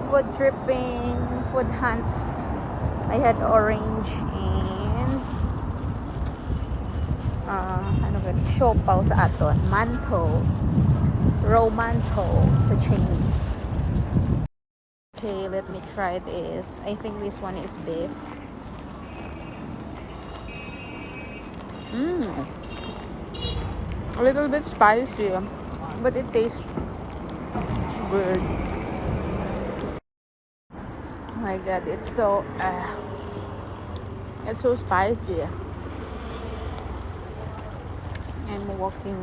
food tripping, food hunt. I had orange and ano ba? Siopaw sa aton. Manto. Raw manto sa Chinese. Okay, let me try this. I think this one is beef. A little bit spicy, but it tastes good. Oh my god, it's so spicy. I'm walking.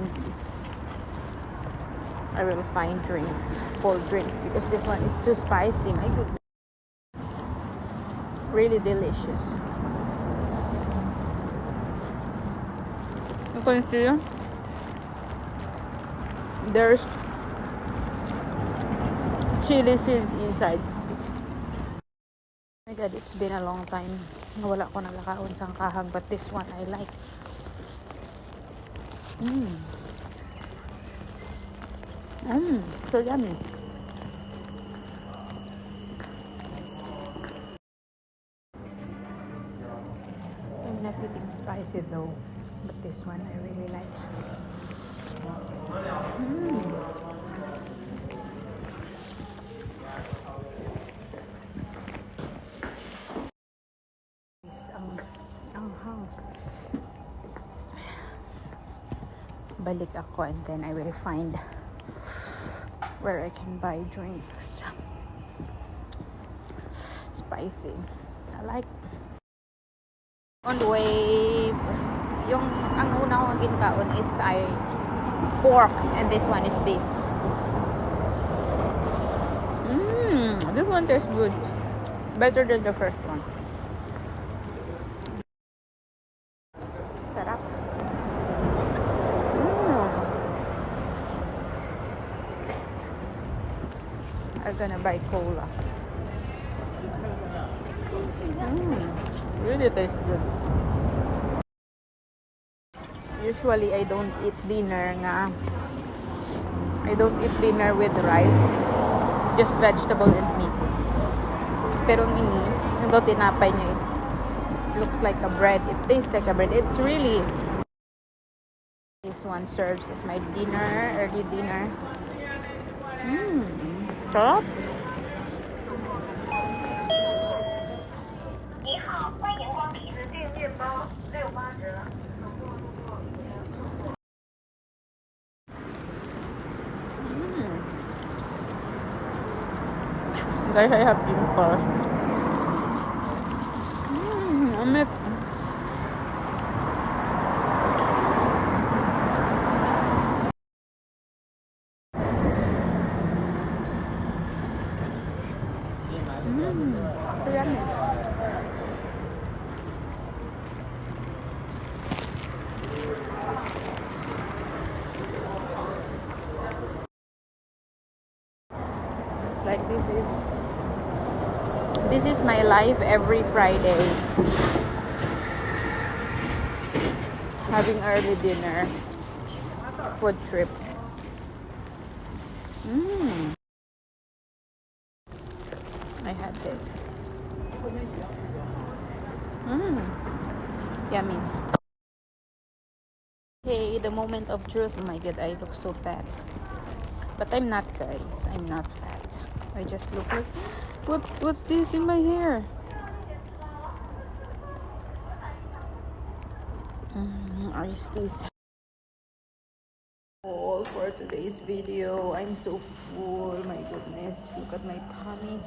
I will find drinks, cold drinks, because this one is too spicy. My goodness, really delicious. You can see there's chili seeds inside. Oh my god, it's been a long time. Wala ko nalakaon sa kahag, but this one I like. So yummy. I'm not eating spicy though, but this one I really like. Balik ako and then I will find where I can buy drinks. Spicy. I like. On the way, ang una kong ginkaon is pork and this one is beef. This one tastes good. Better than the first one. Sarap. I'm gonna buy cola. Really tastes good. Usually I don't eat dinner with rice, just vegetable and meat. Pero ito tinapay niya, it looks like a bread. It tastes like a bread. It's really, this one serves as my dinner, early dinner. Sarap. Guys, I have pimples. Amit. Yummy. It's like this is my life every Friday. Having early dinner, food trip. I had this. Yummy. Hey, the moment of truth. Oh my god, I look so fat. But I'm not, guys. I'm not fat. I just look like, what's this in my hair? Is this all for today's video? I'm so full. My goodness, look at my tummy.